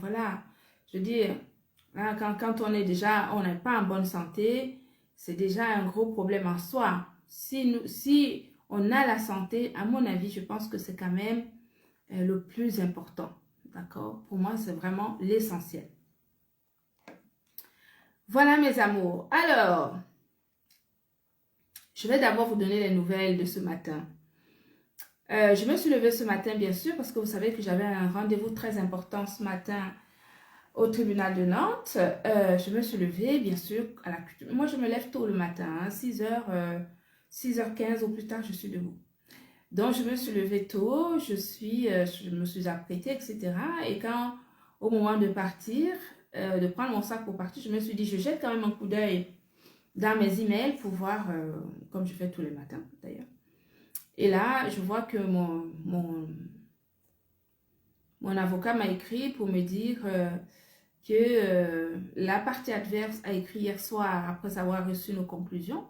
Voilà, je veux dire, hein, quand on est déjà, on n'est pas en bonne santé, c'est déjà un gros problème en soi. Si on a la santé, à mon avis, je pense que c'est quand même le plus important. D'accord? Pour moi, c'est vraiment l'essentiel. Voilà mes amours. Alors, je vais d'abord vous donner les nouvelles de ce matin. Je me suis levée ce matin, bien sûr, parce que vous savez que j'avais un rendez-vous très important ce matin au tribunal de Nantes. Je me suis levée, bien sûr, à la coutume. Moi, je me lève tôt le matin, hein, 6h15 au plus tard, je suis debout. Donc, je me suis levée tôt, je me suis apprêtée, etc. Et quand, au moment de partir, de prendre mon sac pour partir, je me suis dit, je jette quand même un coup d'œil dans mes emails pour voir, comme je fais tous les matins d'ailleurs. Et là, je vois que mon avocat m'a écrit pour me dire que la partie adverse a écrit hier soir, après avoir reçu nos conclusions,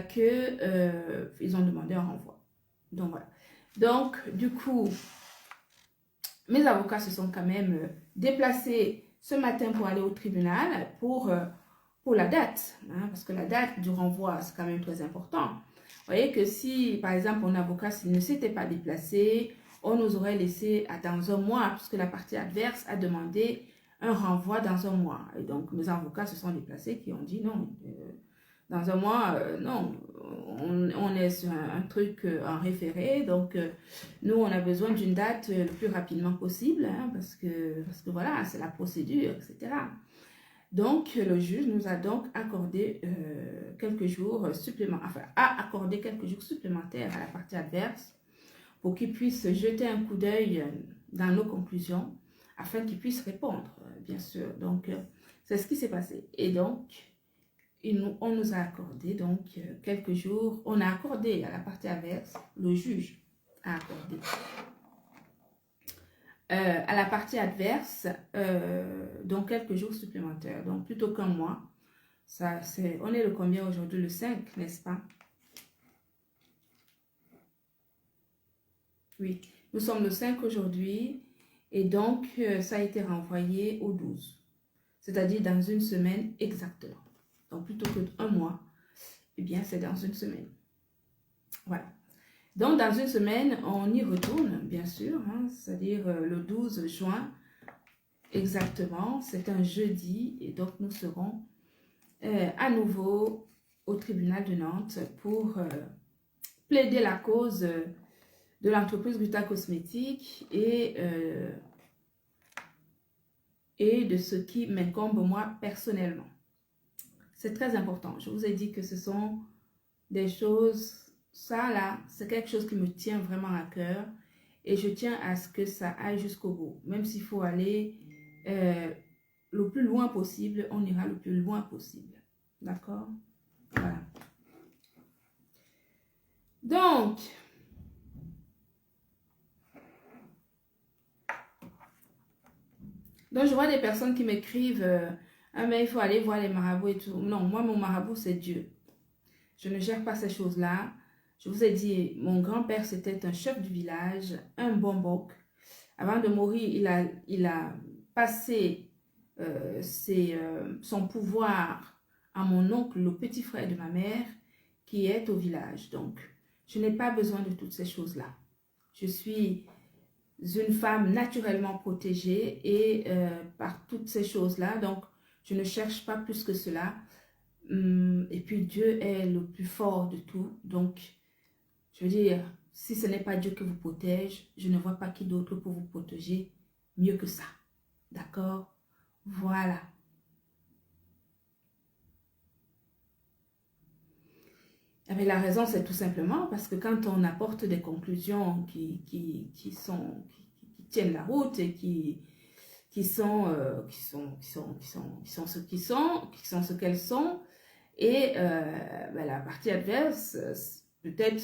qu'ils ont demandé un renvoi. Donc voilà. Donc, du coup, mes avocats se sont quand même déplacés ce matin pour aller au tribunal pour la date, hein, parce que la date du renvoi, c'est quand même très important. Vous voyez que si, par exemple, mon avocat ne s'était pas déplacé, on nous aurait laissé dans un mois, puisque la partie adverse a demandé un renvoi dans un mois. Et donc, mes avocats se sont déplacés qui ont dit non, dans un mois, non, on est sur un truc en référé, donc nous, on a besoin d'une date le plus rapidement possible, hein, parce que voilà, c'est la procédure, etc. Donc, le juge nous a donc accordé quelques jours supplémentaires, enfin, a accordé quelques jours supplémentaires à la partie adverse pour qu'il puisse jeter un coup d'œil dans nos conclusions afin qu'il puisse répondre, bien sûr. Donc, c'est ce qui s'est passé. Et donc, on nous a accordé donc quelques jours, on a accordé à la partie adverse, le juge a accordé à la partie adverse, donc quelques jours supplémentaires. Donc, plutôt qu'un mois, on est le combien aujourd'hui? Le 5, n'est-ce pas? Oui, nous sommes le 5 aujourd'hui et donc ça a été renvoyé au 12, c'est-à-dire dans une semaine exactement. Donc, plutôt qu'un mois, eh bien, c'est dans une semaine. Voilà. Donc, dans une semaine, on y retourne, bien sûr, hein, c'est-à-dire le 12 juin, exactement, c'est un jeudi, et donc nous serons à nouveau au tribunal de Nantes pour plaider la cause de l'entreprise Ruta Cosmétique et de ce qui m'incombe moi personnellement. C'est très important. Je vous ai dit que ce sont des choses... Ça, là, c'est quelque chose qui me tient vraiment à cœur et je tiens à ce que ça aille jusqu'au bout. Même s'il faut aller le plus loin possible, on ira le plus loin possible. D'accord? Voilà. Donc, je vois des personnes qui m'écrivent ah, mais il faut aller voir les marabouts et tout. Non, moi, mon marabout, c'est Dieu. Je ne gère pas ces choses-là. Je vous ai dit, mon grand-père, c'était un chef du village, un bon boc. Avant de mourir, il a passé son pouvoir à mon oncle, le petit frère de ma mère, qui est au village. Donc, je n'ai pas besoin de toutes ces choses-là. Je suis une femme naturellement protégée et par toutes ces choses-là. Donc, je ne cherche pas plus que cela. Et puis, Dieu est le plus fort de tout. Donc, je veux dire, si ce n'est pas Dieu qui vous protège, je ne vois pas qui d'autre pour vous protéger mieux que ça. D'accord? Voilà. Mais la raison, c'est tout simplement parce que quand on apporte des conclusions qui tiennent la route et qui sont ce qu'elles sont, et la partie adverse, peut-être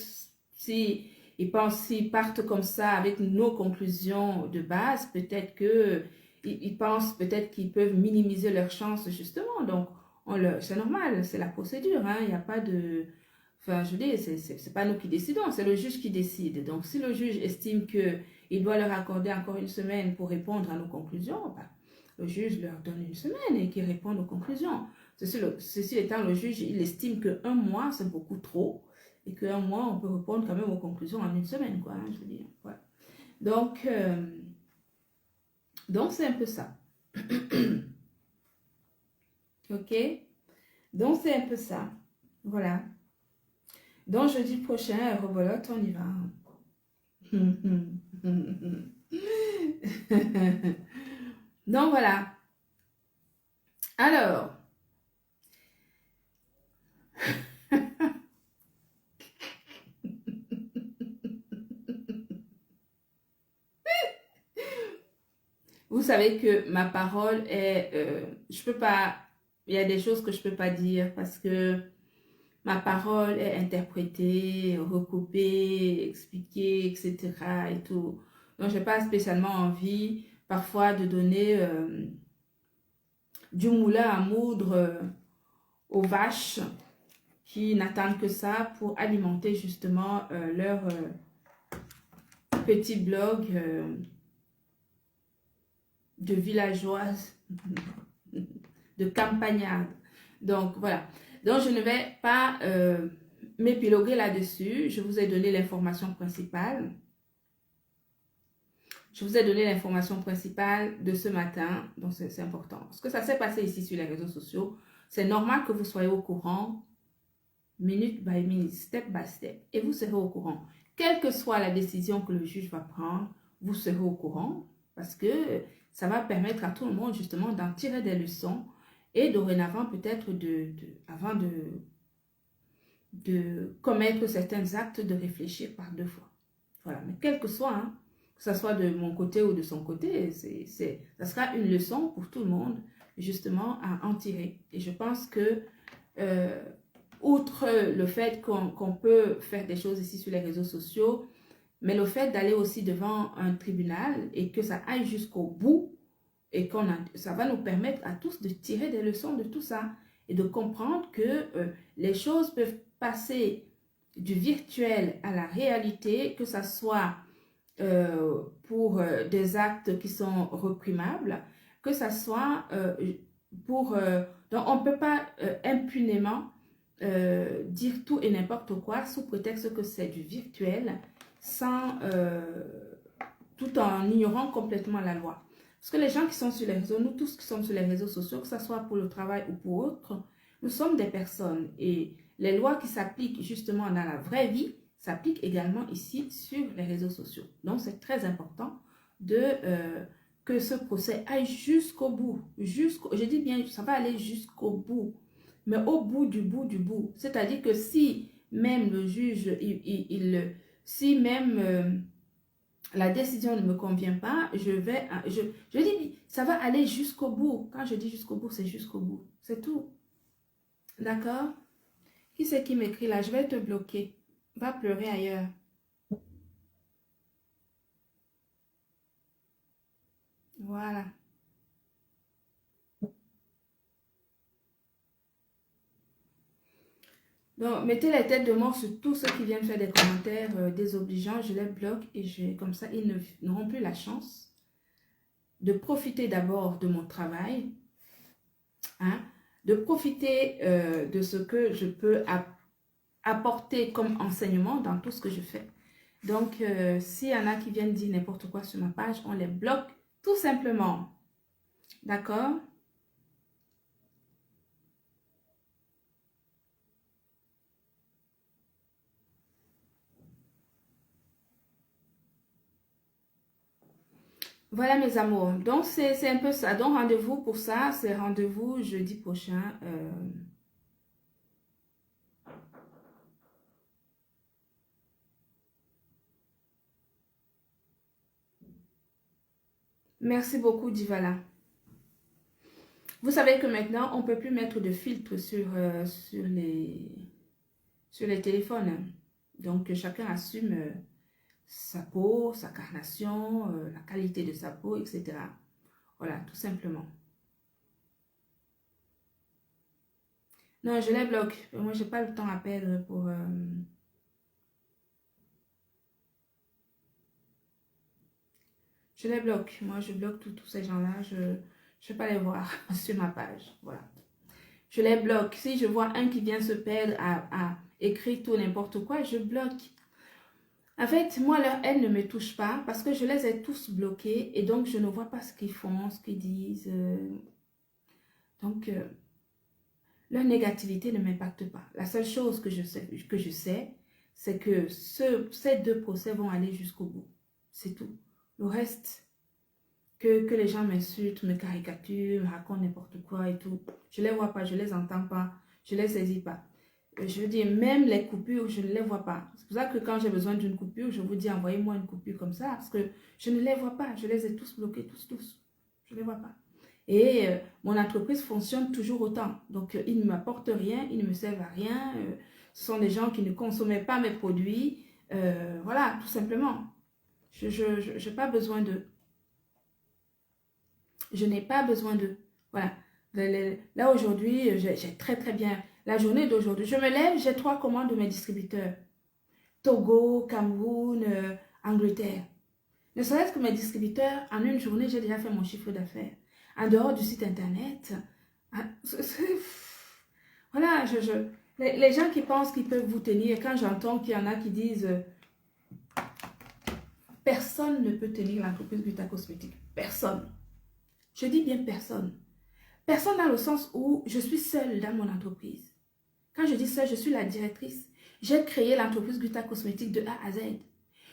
s'ils partent comme ça avec nos conclusions de base, peut-être qu'ils pensent peut-être qu'ils peuvent minimiser leurs chances justement. Donc, c'est normal, c'est la procédure, hein, il n'y a pas de... Enfin, je dis, c'est pas nous qui décidons, c'est le juge qui décide. Donc, si le juge estime qu'il il doit leur accorder encore une semaine pour répondre à nos conclusions, ben, le juge leur donne une semaine et qu'ils répondent aux conclusions. Ceci étant, le juge, il estime qu'un mois, c'est beaucoup trop et qu'un mois, on peut répondre quand même aux conclusions en une semaine, quoi, hein, je veux dire. Ouais. Donc c'est un peu ça. Ok? Donc, c'est un peu ça. Voilà. Donc, jeudi prochain, Robolote, on y va. Donc, voilà. Alors, vous savez que ma parole est... je peux pas... Il y a des choses que je peux pas dire parce que ma parole est interprétée, recoupée, expliquée, etc. et tout. Donc, je n'ai pas spécialement envie parfois de donner du moulin à moudre aux vaches qui n'attendent que ça pour alimenter justement leur petit blog de villageoises, de campagnardes. Donc, voilà. Donc, je ne vais pas m'épiloguer là-dessus. Je vous ai donné l'information principale. Je vous ai donné l'information principale de ce matin. Donc, c'est important. Ce que ça s'est passé ici sur les réseaux sociaux, c'est normal que vous soyez au courant minute by minute, step by step. Et vous serez au courant. Quelle que soit la décision que le juge va prendre, vous serez au courant parce que ça va permettre à tout le monde justement d'en tirer des leçons et dorénavant peut-être avant de commettre certains actes, de réfléchir par deux fois. Voilà, mais quel que soit, hein, que ce soit de mon côté ou de son côté, ça sera une leçon pour tout le monde justement à en tirer. Et je pense que outre le fait qu'on peut faire des choses ici sur les réseaux sociaux, mais le fait d'aller aussi devant un tribunal et que ça aille jusqu'au bout et ça va nous permettre à tous de tirer des leçons de tout ça et de comprendre que les choses peuvent passer du virtuel à la réalité, que ça soit pour des actes qui sont reprimables, que ça soit donc on ne peut pas impunément dire tout et n'importe quoi sous prétexte que c'est du virtuel tout en ignorant complètement la loi. Parce que les gens qui sont sur les réseaux, nous tous qui sommes sur les réseaux sociaux, que ce soit pour le travail ou pour autre, nous sommes des personnes et les lois qui s'appliquent justement dans la vraie vie s'appliquent également ici sur les réseaux sociaux. Donc c'est très important que ce procès aille jusqu'au bout. Je dis bien, ça va aller jusqu'au bout. Mais au bout du bout du bout. C'est-à-dire que si même le juge, si même la décision ne me convient pas, je dis, ça va aller jusqu'au bout. Quand je dis jusqu'au bout, c'est jusqu'au bout. C'est tout. D'accord? Qui c'est qui m'écrit là? Je vais te bloquer. Va pleurer ailleurs. Voilà. Donc, mettez les têtes de mort sur tous ceux qui viennent faire des commentaires désobligeants. Je les bloque et comme ça, ils n'auront plus la chance de profiter d'abord de mon travail, hein, de profiter de ce que je peux apporter comme enseignement dans tout ce que je fais. Donc, s'il y en a qui viennent dire n'importe quoi sur ma page, on les bloque tout simplement. D'accord? Voilà mes amours. Donc, c'est un peu ça. Donc, rendez-vous pour ça. C'est rendez-vous jeudi prochain. Merci beaucoup, Divala. Vous savez que maintenant, on ne peut plus mettre de filtre sur les téléphones. Donc, chacun assume sa peau, sa carnation, la qualité de sa peau, etc. Voilà, tout simplement. Non, je les bloque. Moi, je n'ai pas le temps à perdre. Je les bloque. Moi, je bloque tous ces gens-là. Je ne vais pas les voir sur ma page. Voilà. Je les bloque. Si je vois un qui vient se perdre à écrire tout n'importe quoi, je bloque. En fait, moi, leur haine ne me touche pas parce que je les ai tous bloqués et donc je ne vois pas ce qu'ils font, ce qu'ils disent. Donc, leur négativité ne m'impacte pas. La seule chose que je sais, c'est que ces 2 procès vont aller jusqu'au bout. C'est tout. Le reste, que les gens m'insultent, me caricaturent, me racontent n'importe quoi et tout, je ne les vois pas, je ne les entends pas, je ne les saisis pas. Je veux dire, même les coupures, je ne les vois pas. C'est pour ça que quand j'ai besoin d'une coupure, je vous dis, envoyez-moi une coupure comme ça, parce que je ne les vois pas. Je les ai tous bloqués, tous. Je ne les vois pas. Et mon entreprise fonctionne toujours autant. Donc, ils ne m'apportent rien, ils ne me servent à rien. Ce sont des gens qui ne consommaient pas mes produits. Voilà, tout simplement. Je n'ai pas besoin d'eux. Je n'ai pas besoin d'eux. Voilà. Là, aujourd'hui, j'ai très bien... La journée d'aujourd'hui, je me lève, j'ai 3 commandes de mes distributeurs. Togo, Cameroun, Angleterre. Ne serait-ce que mes distributeurs, en une journée, j'ai déjà fait mon chiffre d'affaires. En dehors du site internet. Voilà, les gens qui pensent qu'ils peuvent vous tenir, quand j'entends qu'il y en a qui disent personne ne peut tenir l'entreprise Gutta Cosmétique. Personne. Je dis bien personne. Personne dans le sens où je suis seule dans mon entreprise. Quand je dis ça, je suis la directrice. J'ai créé l'entreprise Gutta Cosmétique de A à Z.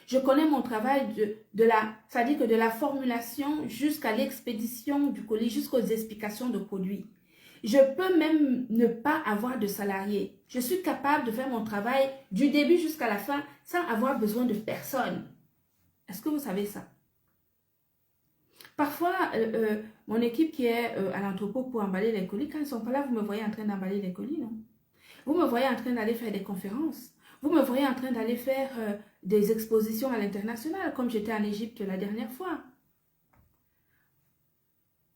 Je connais mon travail c'est-à-dire que de la formulation jusqu'à l'expédition du colis, jusqu'aux explications de produits. Je peux même ne pas avoir de salariés. Je suis capable de faire mon travail du début jusqu'à la fin sans avoir besoin de personne. Est-ce que vous savez ça? Parfois, mon équipe qui est à l'entrepôt pour emballer les colis, quand ils ne sont pas là, vous me voyez en train d'emballer les colis, non? Vous me voyez en train d'aller faire des conférences. Vous me voyez en train d'aller faire des expositions à l'international, comme j'étais en Égypte la dernière fois.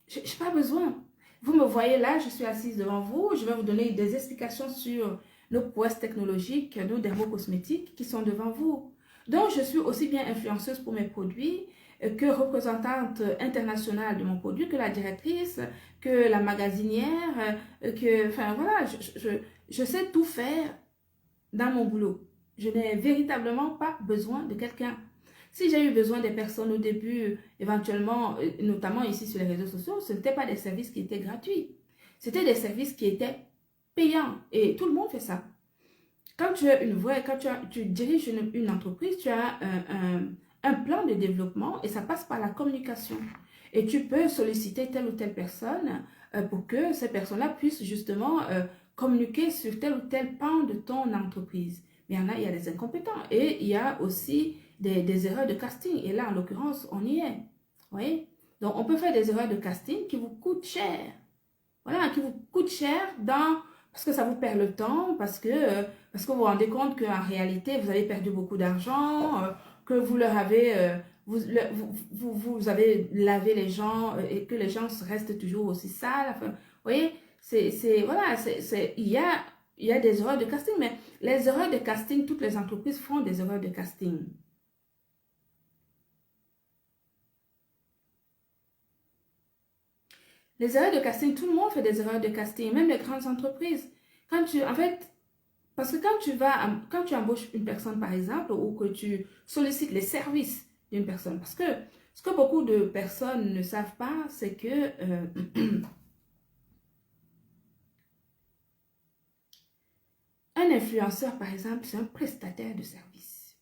Je n'ai pas besoin. Vous me voyez là, je suis assise devant vous. Je vais vous donner des explications sur nos prouesses technologiques, nos dermocosmétiques qui sont devant vous. Donc, je suis aussi bien influenceuse pour mes produits que représentante internationale de mon produit, que la directrice, que la magasinière, enfin voilà, je sais tout faire dans mon boulot. Je n'ai véritablement pas besoin de quelqu'un. Si j'ai eu besoin des personnes au début, éventuellement, notamment ici sur les réseaux sociaux, ce n'étaient pas des services qui étaient gratuits. C'était des services qui étaient payants. Et tout le monde fait ça. Quand tu as une voie, quand tu diriges une entreprise, tu as un plan de développement et ça passe par la communication. Et tu peux solliciter telle ou telle personne pour que ces personnes-là puissent justement communiquer sur tel ou tel pan de ton entreprise. Mais il y a des incompétents et il y a aussi des erreurs de casting. Et là, en l'occurrence, on y est. Vous voyez? Donc, on peut faire des erreurs de casting qui vous coûtent cher. Voilà, qui vous coûtent cher parce que ça vous perd le temps, parce que vous vous rendez compte qu'en réalité, vous avez perdu beaucoup d'argent, que vous leur avez... vous avez lavé les gens et que les gens restent toujours aussi sales. Enfin, vous voyez, voilà, il y a des erreurs de casting, mais les erreurs de casting, toutes les entreprises font des erreurs de casting. Les erreurs de casting, tout le monde fait des erreurs de casting, même les grandes entreprises. En fait, parce que quand tu embauches une personne, par exemple, ou que tu sollicites les services d'une personne, parce que ce que beaucoup de personnes ne savent pas, c'est que un influenceur, par exemple, c'est un prestataire de service.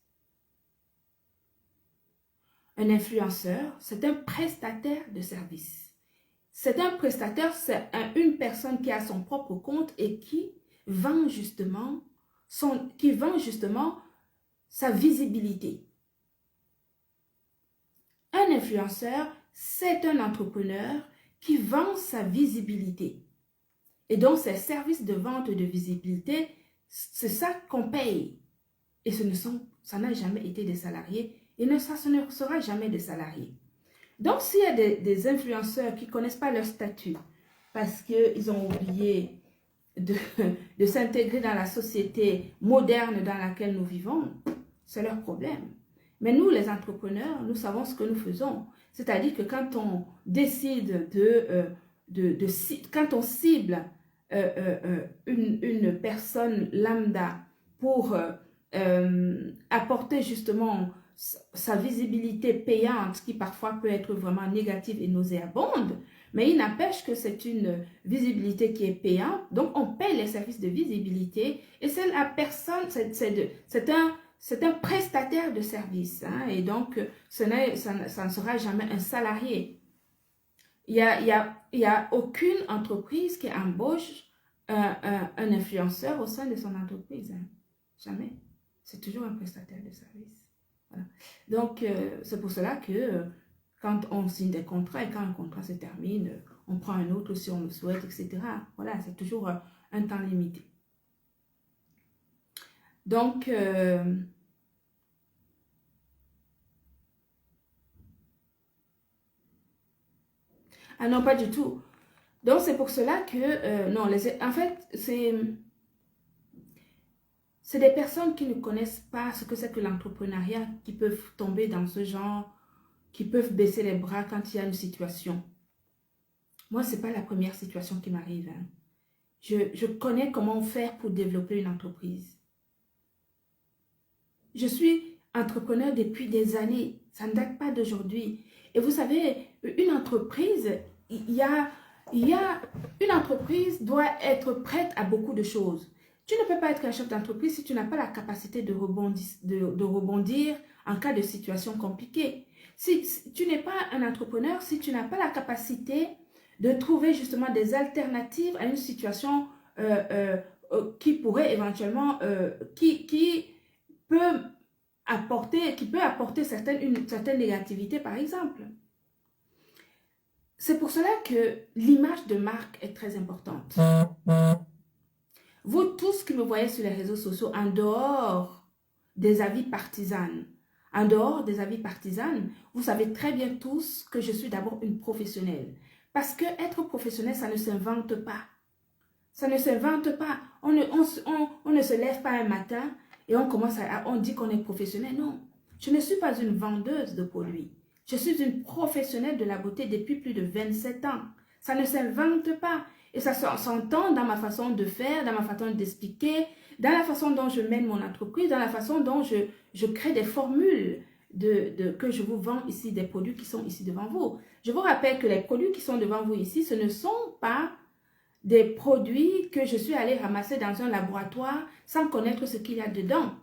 Un influenceur, c'est un prestataire de service. C'est un prestataire, c'est une personne qui a son propre compte et qui vend justement sa visibilité. Un influenceur, c'est un entrepreneur qui vend sa visibilité. Et donc, ces services de vente de visibilité, c'est ça qu'on paye. Et ça n'a jamais été des salariés et ça ne sera jamais des salariés. Donc, s'il y a des influenceurs qui ne connaissent pas leur statut parce qu'ils ont oublié de s'intégrer dans la société moderne dans laquelle nous vivons, c'est leur problème. Mais nous, les entrepreneurs, nous savons ce que nous faisons. C'est-à-dire que quand on décide quand on cible une personne lambda pour apporter justement sa visibilité payante, qui parfois peut être vraiment négative et nauséabonde, mais il n'empêche que c'est une visibilité qui est payante, donc on paye les services de visibilité et c'est la personne, c'est un prestataire de service, hein, et donc ça ne sera jamais un salarié. Il y a aucune entreprise qui embauche un influenceur au sein de son entreprise, hein. Jamais. C'est toujours un prestataire de service. Voilà. Donc, c'est pour cela que quand on signe des contrats et quand un contrat se termine, on prend un autre si on le souhaite, etc. Voilà, c'est toujours un temps limité. Donc, ah non, pas du tout. Donc, c'est pour cela que, non, en fait, c'est des personnes qui ne connaissent pas ce que c'est que l'entrepreneuriat qui peuvent tomber dans ce genre, qui peuvent baisser les bras quand il y a une situation. Moi, ce n'est pas la première situation qui m'arrive, hein. Je connais comment faire pour développer une entreprise. Je suis entrepreneur depuis des années. Ça ne date pas d'aujourd'hui. Et vous savez, une entreprise, une entreprise doit être prête à beaucoup de choses. Tu ne peux pas être un chef d'entreprise si tu n'as pas la capacité de rebondir en cas de situation compliquée. Si tu n'es pas un entrepreneur, si tu n'as pas la capacité de trouver justement des alternatives à une situation qui pourrait éventuellement, qui peut apporter une certaine négativité, par exemple. C'est pour cela que l'image de marque est très importante. Vous tous qui me voyez sur les réseaux sociaux, en dehors des avis partisans, vous savez très bien tous que je suis d'abord une professionnelle. Parce que être professionnel, ça ne s'invente pas. Ça ne s'invente pas. On ne se lève pas un matin et on dit qu'on est professionnel. Non, je ne suis pas une vendeuse de produits. Je suis une professionnelle de la beauté depuis plus de 27 ans. Ça ne s'invente pas. Et ça s'entend dans ma façon de faire, dans ma façon d'expliquer, dans la façon dont je mène mon entreprise, dans la façon dont je crée des formules que je vous vends ici, des produits qui sont ici devant vous. Je vous rappelle que les produits qui sont devant vous ici, ce ne sont pas des produits que je suis allée ramasser dans un laboratoire sans connaître ce qu'il y a dedans.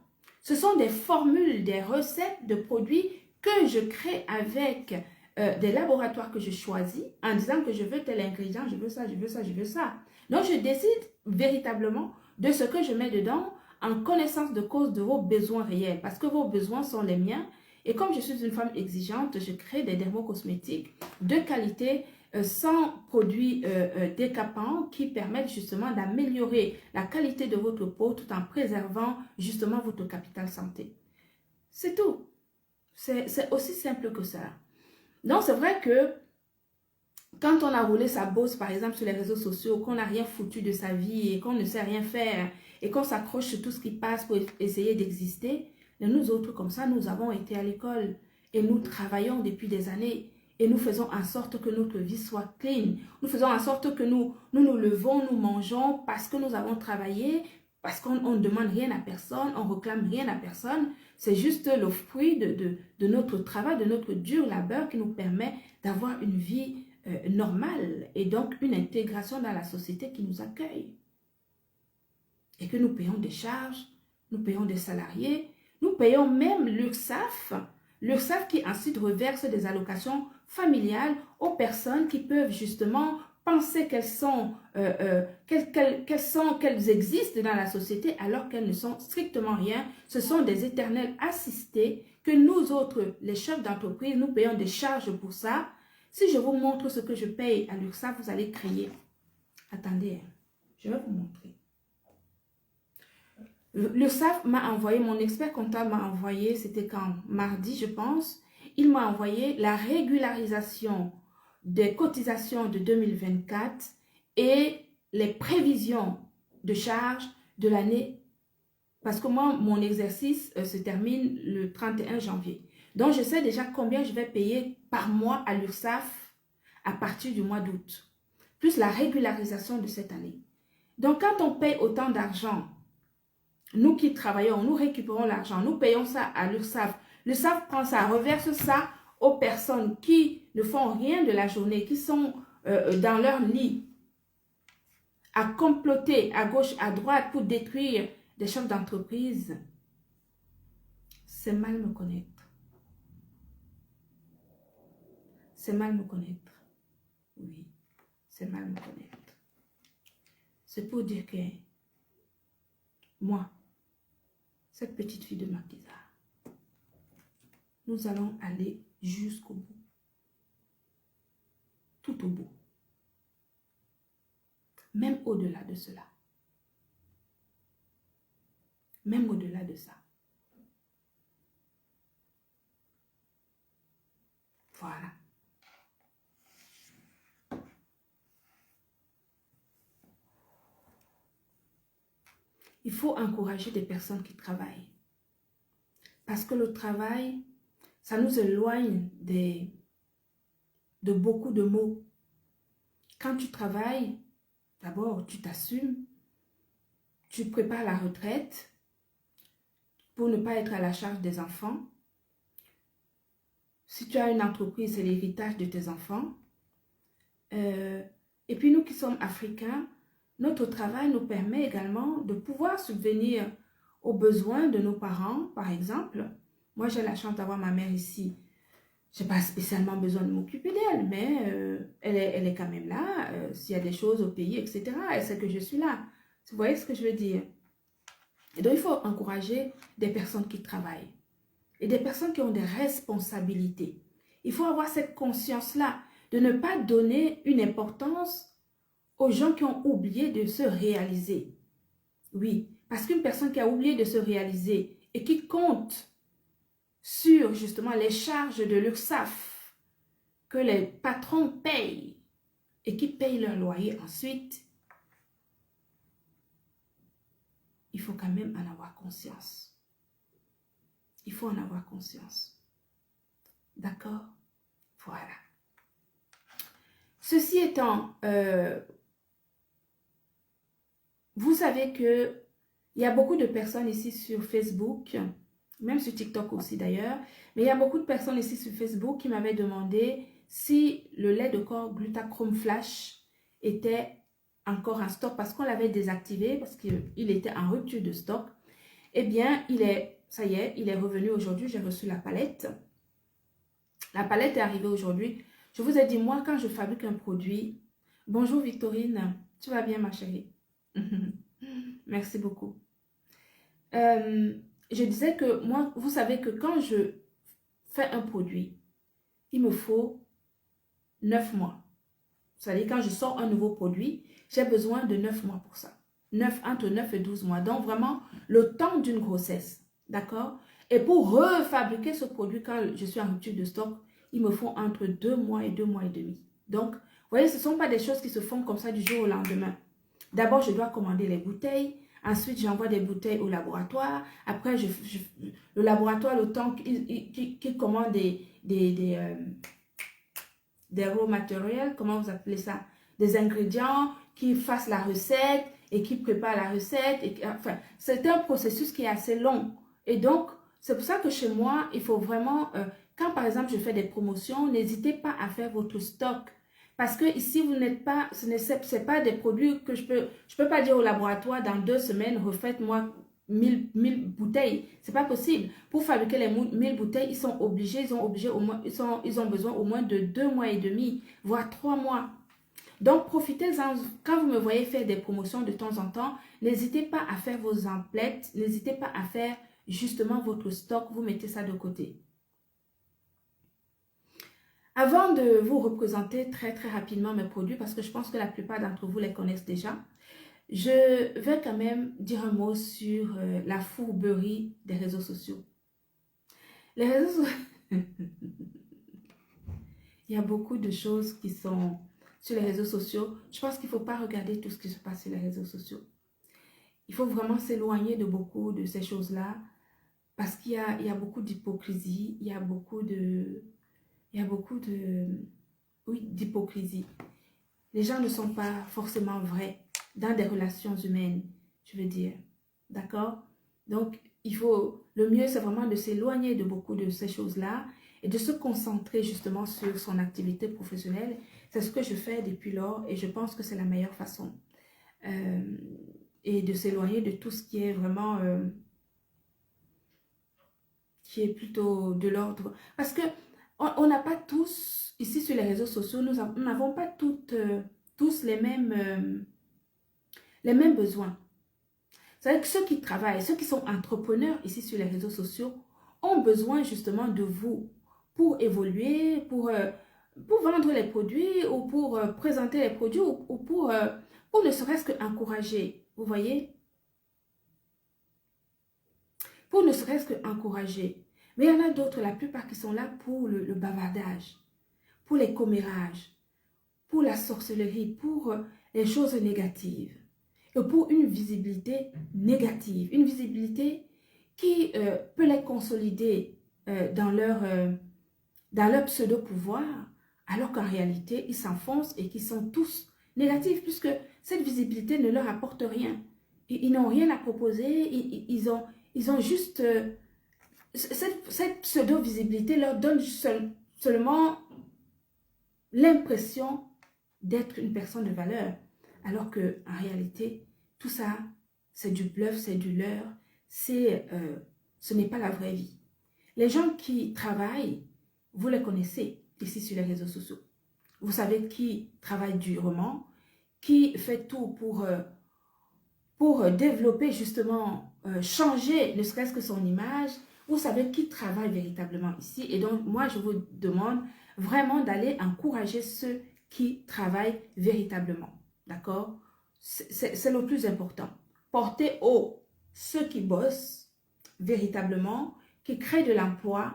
Ce sont des formules, des recettes de produits que je crée avec des laboratoires que je choisis en disant que je veux tel ingrédient, je veux ça, je veux ça, je veux ça. Donc, je décide véritablement de ce que je mets dedans en connaissance de cause de vos besoins réels parce que vos besoins sont les miens. Et comme je suis une femme exigeante, je crée des dermocosmétiques de qualité sans produits décapants qui permettent justement d'améliorer la qualité de votre peau tout en préservant justement votre capital santé. C'est tout. C'est aussi simple que ça. Donc, c'est vrai que quand on a roulé sa bosse, par exemple, sur les réseaux sociaux, qu'on n'a rien foutu de sa vie et qu'on ne sait rien faire et qu'on s'accroche sur tout ce qui passe pour essayer d'exister, nous autres, comme ça, nous avons été à l'école et nous travaillons depuis des années et nous faisons en sorte que notre vie soit clean. Nous faisons en sorte que nous levons, nous mangeons parce que nous avons travaillé, parce qu'on ne demande rien à personne, on ne réclame rien à personne. C'est juste le fruit de notre travail, de notre dur labeur qui nous permet d'avoir une vie normale et donc une intégration dans la société qui nous accueille. Et que nous payons des charges, nous payons des salariés, nous payons même l'URSSAF qui ensuite reverse des allocations familiales aux personnes qui peuvent justement penser qu'elles existent dans la société alors qu'elles ne sont strictement rien. Ce sont des éternels assistés que nous autres, les chefs d'entreprise, nous payons des charges pour ça. Si je vous montre ce que je paye à l'URSSAF, vous allez crier. Attendez, je vais vous montrer. L'URSSAF m'a envoyé, mon expert comptable m'a envoyé, c'était quand? Mardi, je pense. Il m'a envoyé la régularisation des cotisations de 2024 et les prévisions de charges de l'année Parce que moi, mon exercice se termine le 31 janvier. Donc, je sais déjà combien je vais payer par mois à l'URSSAF à partir du mois d'août. Plus la régularisation de cette année. Donc, quand on paye autant d'argent, nous qui travaillons, nous récupérons l'argent, nous payons ça à l'URSSAF. L'URSSAF prend ça, reverse ça aux personnes qui ne font rien de la journée, qui sont dans leur lit, à comploter à gauche, à droite pour détruire des chefs d'entreprise. C'est mal me connaître. C'est mal me connaître. Oui, c'est mal me connaître. C'est pour dire que moi, cette petite fille de Maquisa, nous allons aller jusqu'au bout. Tout au bout. Même au-delà de cela. Même au-delà de ça. Voilà. Il faut encourager des personnes qui travaillent. Parce que le travail, ça nous éloigne de beaucoup de maux. Quand tu travailles, d'abord, tu t'assumes, tu prépares la retraite pour ne pas être à la charge des enfants. Si tu as une entreprise, c'est l'héritage de tes enfants. Et puis nous qui sommes africains, notre travail nous permet également de pouvoir subvenir aux besoins de nos parents, par exemple. Moi, j'ai la chance d'avoir ma mère ici. Je n'ai pas spécialement besoin de m'occuper d'elle, mais elle est quand même là. S'il y a des choses au pays, etc., elle sait que je suis là. Vous voyez ce que je veux dire? Et donc, il faut encourager des personnes qui travaillent et des personnes qui ont des responsabilités. Il faut avoir cette conscience-là de ne pas donner une importance aux gens qui ont oublié de se réaliser. Oui, parce qu'une personne qui a oublié de se réaliser et qui compte sur justement les charges de l'URSSAF que les patrons payent et qui payent leur loyer ensuite, il faut quand même en avoir conscience. Il faut en avoir conscience. D'accord? Voilà. Ceci étant, vous savez que il y a beaucoup de personnes ici sur Facebook, même sur TikTok aussi d'ailleurs, mais il y a beaucoup de personnes ici sur Facebook qui m'avaient demandé si le lait de corps Glutachrome Flash était encore en stock parce qu'on l'avait désactivé, parce qu'il était en rupture de stock. Eh bien, ça y est, il est revenu aujourd'hui, j'ai reçu la palette. La palette est arrivée aujourd'hui. Je vous ai dit, moi, quand je fabrique un produit... Bonjour Victorine, tu vas bien ma chérie? Merci beaucoup. Je disais que moi, vous savez que quand je fais un produit, il me faut 9 mois. C'est-à-dire quand je sors un nouveau produit, j'ai besoin de 9 mois pour ça. Entre 9 et 12 mois. Donc vraiment, le temps d'une grossesse. D'accord? Et pour refabriquer ce produit, quand je suis en rupture de stock, il me faut entre 2 mois et 2 mois et demi. Donc, vous voyez, ce ne sont pas des choses qui se font comme ça du jour au lendemain. D'abord, je dois commander les bouteilles. Ensuite, j'envoie des bouteilles au laboratoire. Après, le laboratoire, le temps qu'il commande des raw matériels, comment vous appelez ça? Des ingrédients, qui fassent la recette et qui préparent la recette. Enfin, c'est un processus qui est assez long. Et donc, c'est pour ça que chez moi, il faut vraiment, quand par exemple je fais des promotions, n'hésitez pas à faire votre stock. Parce que ici, vous n'êtes pas, ce n'est pas des produits que je peux pas dire au laboratoire, dans 2 semaines, refaites-moi 1000 bouteilles. C'est pas possible. Pour fabriquer les 1000 bouteilles, ils sont obligés, ils ont besoin au moins de 2 mois et demi, voire 3 mois. Donc, profitez-en. Quand vous me voyez faire des promotions de temps en temps, n'hésitez pas à faire vos emplettes, n'hésitez pas à faire justement votre stock, vous mettez ça de côté. Avant de vous représenter très rapidement mes produits, parce que je pense que la plupart d'entre vous les connaissent déjà, je vais quand même dire un mot sur la fourberie des réseaux sociaux. Les réseaux sociaux... Il y a beaucoup de choses qui sont sur les réseaux sociaux. Je pense qu'il ne faut pas regarder tout ce qui se passe sur les réseaux sociaux. Il faut vraiment s'éloigner de beaucoup de ces choses-là parce qu'il y a beaucoup d'hypocrisie, oui, d'hypocrisie. Les gens ne sont pas forcément vrais dans des relations humaines, je veux dire. D'accord? Donc, le mieux, c'est vraiment de s'éloigner de beaucoup de ces choses-là et de se concentrer justement sur son activité professionnelle. C'est ce que je fais depuis lors et je pense que c'est la meilleure façon. Et de s'éloigner de tout ce qui est vraiment, qui est plutôt de l'ordre. Parce que on n'a pas tous, ici sur les réseaux sociaux, nous n'avons pas tous les mêmes besoins. C'est-à-dire que ceux qui travaillent, ceux qui sont entrepreneurs ici sur les réseaux sociaux, ont besoin justement de vous pour évoluer, pour vendre les produits ou pour présenter les produits ou pour ne serait-ce qu'encourager. Vous voyez? Pour ne serait-ce qu'encourager. Mais il y en a d'autres, la plupart qui sont là pour le bavardage, pour les commérages, pour la sorcellerie, pour les choses négatives. Et pour une visibilité négative, une visibilité qui peut les consolider dans leur pseudo-pouvoir, alors qu'en réalité, ils s'enfoncent et qu'ils sont tous négatifs, puisque cette visibilité ne leur apporte rien. Ils n'ont rien à proposer, ils ont juste... cette pseudo-visibilité leur donne seulement l'impression d'être une personne de valeur, alors que en réalité, tout ça, c'est du bluff, c'est du leurre, ce n'est pas la vraie vie. Les gens qui travaillent, vous les connaissez ici sur les réseaux sociaux. Vous savez qui travaille durement, qui fait tout pour développer justement, changer ne serait-ce que son image. Vous savez qui travaille véritablement ici. Et donc, moi, je vous demande vraiment d'aller encourager ceux qui travaillent véritablement. D'accord? C'est le plus important. Portez haut ceux qui bossent véritablement, qui créent de l'emploi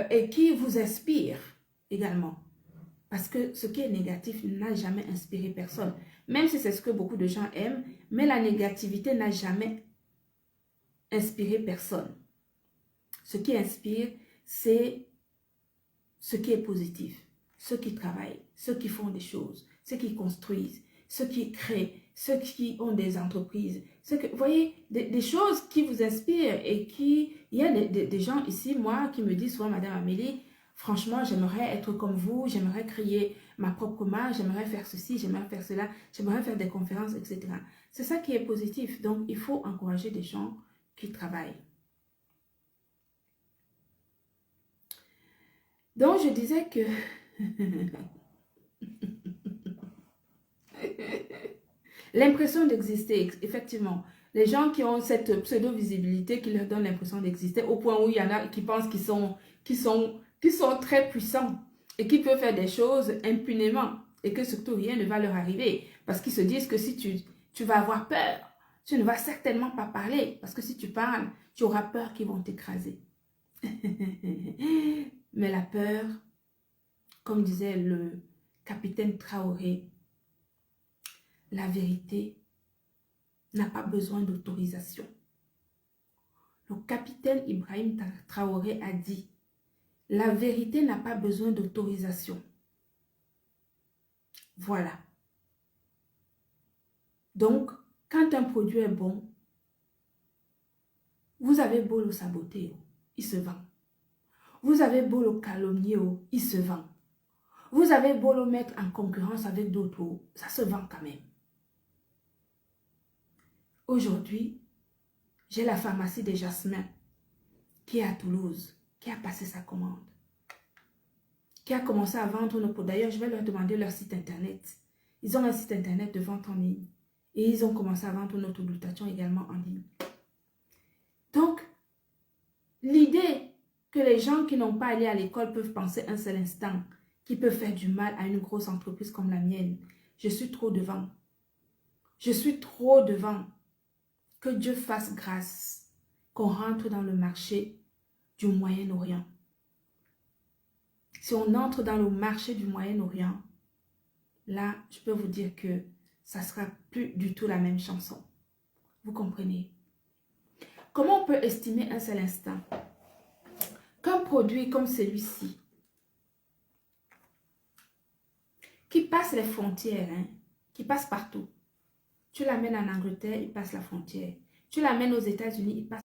et qui vous inspirent également. Parce que ce qui est négatif n'a jamais inspiré personne. Même si c'est ce que beaucoup de gens aiment, mais la négativité n'a jamais inspiré personne. Ce qui inspire, c'est ce qui est positif. Ceux qui travaillent, ceux qui font des choses, ceux qui construisent, ceux qui créent, ceux qui ont des entreprises. Vous voyez, des choses qui vous inspirent et qui... Il y a des gens ici, moi, qui me disent souvent, Madame Amélie, franchement, j'aimerais être comme vous, j'aimerais créer ma propre marque, j'aimerais faire ceci, j'aimerais faire cela, j'aimerais faire des conférences, etc. C'est ça qui est positif. Donc, il faut encourager des gens qui travaillent. Donc, je disais que... L'impression d'exister, effectivement. Les gens qui ont cette pseudo-visibilité qui leur donne l'impression d'exister, au point où il y en a qui pensent qu'ils sont très puissants et qui peuvent faire des choses impunément et que surtout rien ne va leur arriver. Parce qu'ils se disent que si tu vas avoir peur, tu ne vas certainement pas parler. Parce que si tu parles, tu auras peur qu'ils vont t'écraser. Mais la peur, comme disait le capitaine Traoré, la vérité n'a pas besoin d'autorisation. Le capitaine Ibrahim Traoré a dit, la vérité n'a pas besoin d'autorisation. Voilà. Donc, quand un produit est bon, vous avez beau le saboter, il se vend. Vous avez beau le calomnier, il se vend. Vous avez beau le mettre en concurrence avec d'autres, ça se vend quand même. Aujourd'hui, j'ai la pharmacie des Jasmins qui est à Toulouse, qui a passé sa commande, qui a commencé à vendre nos produits. D'ailleurs, je vais leur demander leur site internet. Ils ont un site internet de vente en ligne et ils ont commencé à vendre notre glutathion également en ligne. Donc, l'idée que les gens qui n'ont pas allé à l'école peuvent penser un seul instant, qui peuvent faire du mal à une grosse entreprise comme la mienne, je suis trop devant. Je suis trop devant. Que Dieu fasse grâce, qu'on rentre dans le marché du Moyen-Orient. Si on entre dans le marché du Moyen-Orient, là, je peux vous dire que ça ne sera plus du tout la même chanson. Vous comprenez? Comment on peut estimer un seul instant qu'un produit comme celui-ci, qui passe les frontières, hein, qui passe partout. Tu l'amènes en Angleterre, il passe la frontière. Tu l'amènes aux États-Unis, il passe